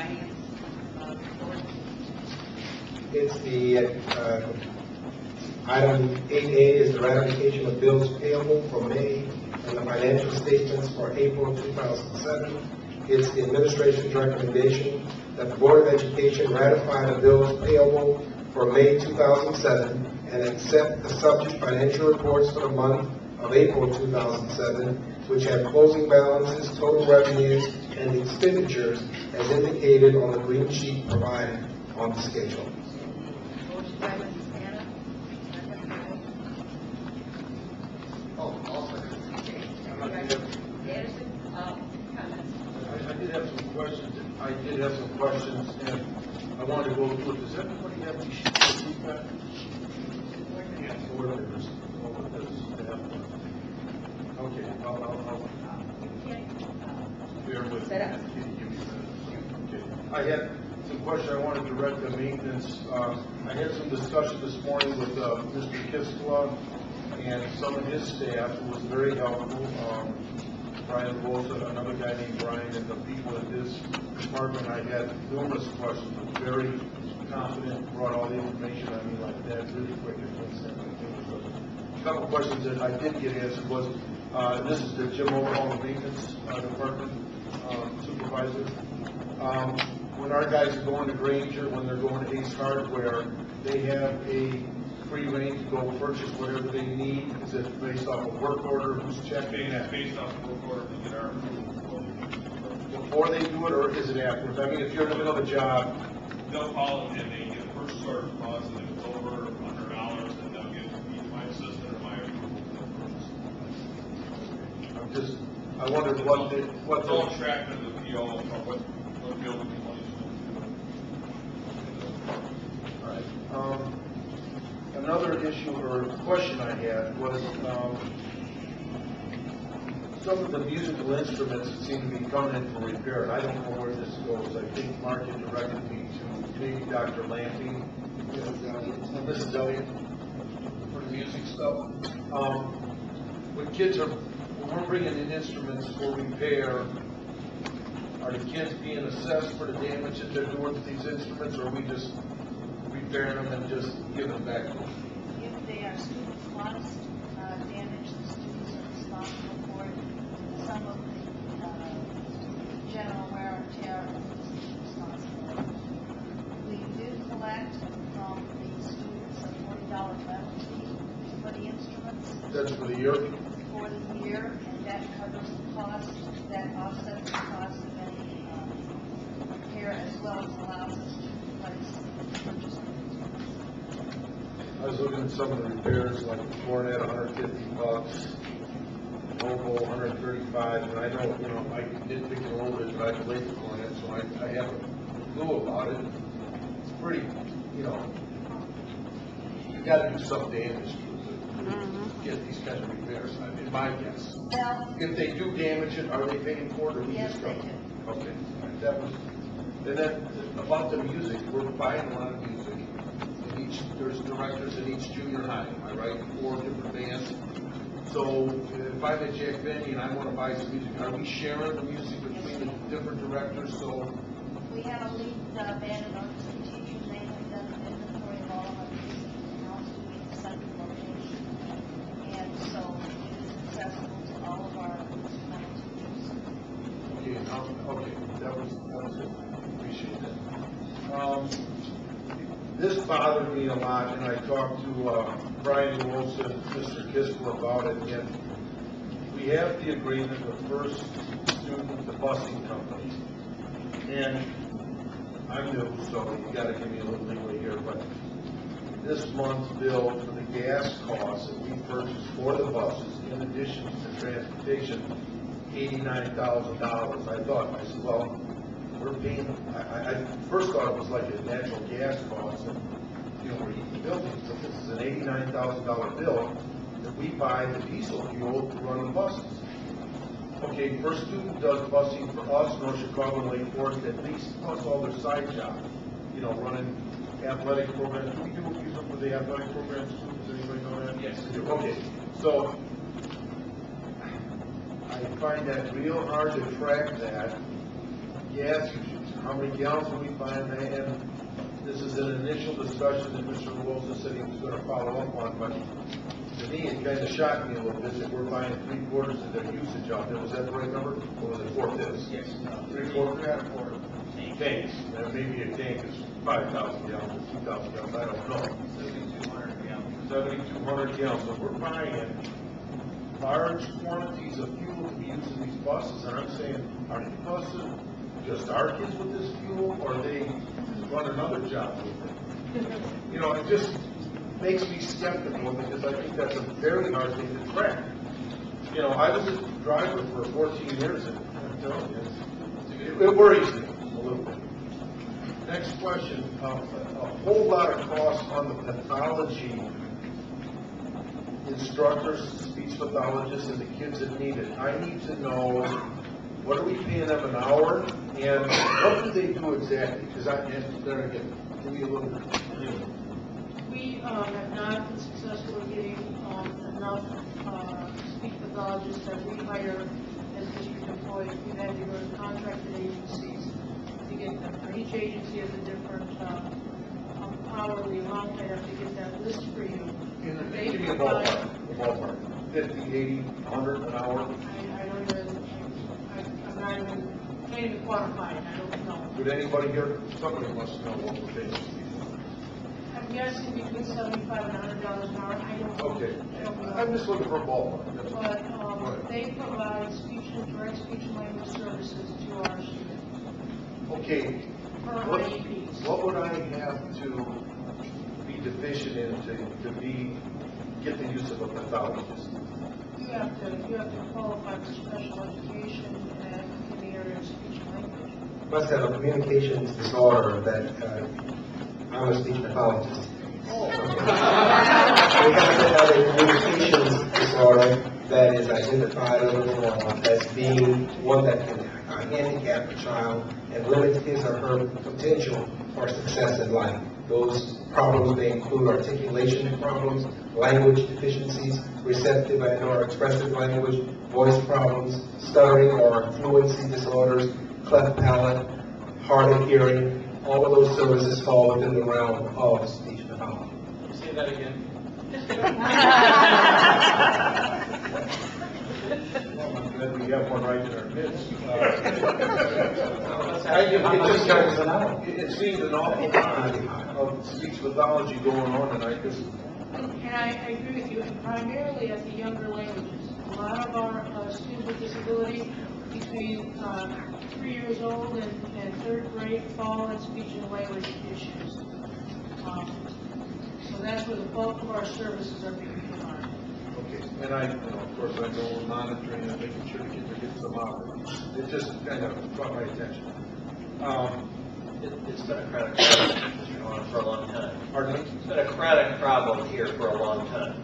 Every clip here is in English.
finance report. It's the item 8A is the ratification of bills payable for May and the financial statements for April 2007. It's the administration's recommendation that the Board of Education ratify the bills payable for May 2007 and accept the subject financial reports for the month of April 2007, which have closing balances, total revenues, and expenditures as indicated on the green sheet provided on the schedule. Motion by Mrs. Hannah. Okay. Second by Mrs. Anderson. Comments? I did have some questions. And I wanted to go through it. Does everybody have these sheets of feedback? Yeah. Board members. Okay. I'll bear with me. Okay. I had some questions I wanted to direct the maintenance. I had some discussion this morning with Mr. Kiskela and some of his staff, who was very helpful. Brian Rosa, another guy named Brian, and the people in his department. I had numerous questions, was very confident, brought all the information I mean like that really quick. A couple questions that I did get answered was, this is the Jim Overhaul and Maintenance Department Supervisor. When our guys are going to Granger, when they're going to Ace Hardware, they have a free reign to go purchase whatever they need. Is it based off a work order? Who's checking that? Based off the work order to get our approval. Before they do it, or is it afterwards? I mean, if you're in the middle of a job, They'll call it and they get a purchase order deposit. If it's over $100, then they'll get either my assistant or my approval for the purchase. I wondered what the Don't track to the PO from what bill would be money. All right. Another issue or question I had was some of the musical instruments that seem to be coming in for repair, and I don't know where this goes. I think Mark had directed me to maybe Dr. Lampy, Mrs. Elliott, for the music stuff. When we're bringing in instruments for repair, are the kids being assessed for the damage that they're doing to these instruments, or are we just repairing them and just giving them back to them? If they are student-caused damage, the students are responsible for it. Some of the general wear and tear are the students responsible. We do collect from the students a $40 penalty for the instruments. That's for the year? For the year, and that covers the cost, that offsets the cost of any repair, as well as allows us to replace purchase orders. I was looking at some of the repairs, like the cornet, $150, oboe, $135, and I know, I did pick it a little bit, but I played the cornet, so I have a clue about it. It's pretty, you got to do some damage to get these kind of repairs, in my guess. Well, If they do damage it, are they paying for it, or we yes, just they cover do. it? Okay, that was, and then about the music, we're buying a lot of music. There's directors in each junior high, am I right? 4 different bands. So if I'm at Jack Benny and I want to buy some music, are we sharing the music between the different directors? So We have a lead band and orchestra teacher. They have done an inventory of all of our music accounts to be the central location. And so it is accessible to all of our instrumental teachers. okay, that was it. Appreciate that. This bothered me a lot, and I talked to Brian Wilson, Mr. Kiskela about it. And we have the agreement with First Student, the busing company, and I'm new, so you got to give me a little leeway here. But this month's bill for the gas costs that we purchased for the buses, in addition to transportation, $89,000. I said, well, we're paying. I first thought it was like a natural gas cost, and we're heating buildings. So this is an $89,000 bill that we buy the diesel fuel to run the buses. Okay, First Student does busing for us, North Chicago and Lake Forest, at least plus all their side jobs. Running athletic programs. Do we use them for the athletic programs too? Does anybody know that? Yes. Okay, so I find that real hard to track that gas usage. how many gallons are we buying, and this is an initial discussion that Mr. Wilson said he was gonna follow up on, but to me, it kind of shocked me a little bit that we're buying 3/4 of their usage out there. Was that the right number? Or was it 4/5? Yes. 3/4? Tanks, and maybe a tank is 5,000 gallons, or 2,000 gallons, I don't know. 7,200 gallons. 7,200 gallons, so we're buying large quantities of fuel to be used in these buses, and I'm saying, are these buses just our kids with this fuel, or they run another job with it? You know, it just makes me skeptical, because I think that's a very hard thing to track. You know, I was a driver for 14 years, and I'm telling you, it worries me a little bit. Next question, a whole lot of costs on the pathology instructors, speech pathologists, and the kids that need it. I need to know, what are we paying them an hour, and what do they do exactly? Because there again, give me a little bit. We have not been successful in getting enough speech pathologists that we hire as district employees. We've had to go to contracted agencies to get them. Each agency has a different hourly amount. I have to get that list for you. Give me a ballpark, 50, 80, 100 an hour? I'm not even, can't even quantify it. I don't know. Would anybody here, somebody must know what we're paying these people. I'm guessing between $75 and $100 an hour. I don't know. Okay, I don't know. I'm just looking for a ballpark. That's all. But they provide direct speech and language services to our students Okay, per what, IEPs. what would I have to be deficient in to get the use of a pathologist? You have to qualify for special education in the area of speech and language. Must have a communications disorder that, I'm a speech pathologist. We have to have a communications disorder that is identified under the law as being one that can handicap a child and limit his or her potential for success in life. Those problems may include articulation problems, language deficiencies, receptive and or expressive language, voice problems, stuttering or fluency disorders, cleft palate, hard of hearing. All of those services fall within the realm of speech pathology. Say that again. Well, I'm glad we have one right in our midst. It seems an awful lot of speech pathology going on, and I just, And I agree with you, and primarily at the younger languages. A lot of our students with disabilities between 3 years old and third grade fall in speech and language issues. So that's where the bulk of our services are being provided. okay, and of course, I know we're monitoring and making sure the kids are getting some out. It just kind of caught my attention. It's been a chronic problem, Mr. Horn, for a long time. Pardon me? It's been a chronic problem here for a long time.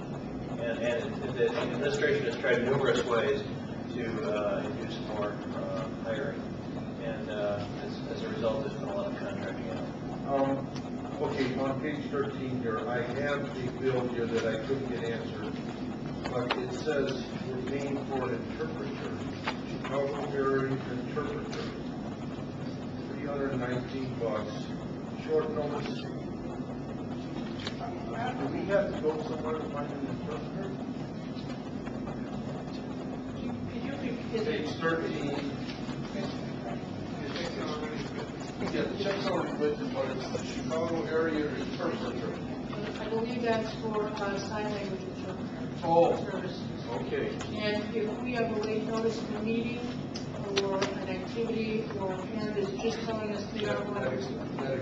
And the administration has tried numerous ways to induce more hiring. And as a result, there's been a lot of contracting out. Okay, on page 13 here, I have a bill here that I couldn't get answered, but it says we're paying for an interpreter, Chicago area interpreter, $319, short notice. Do we have to go somewhere to find an interpreter? Could you repeat Page 13. Yeah, the check's already written, but it's the Chicago area interpreter. I believe that's for sign language Oh. services. Okay. And if we have a late notice of a meeting or an activity or a parent is just telling us they don't want to. That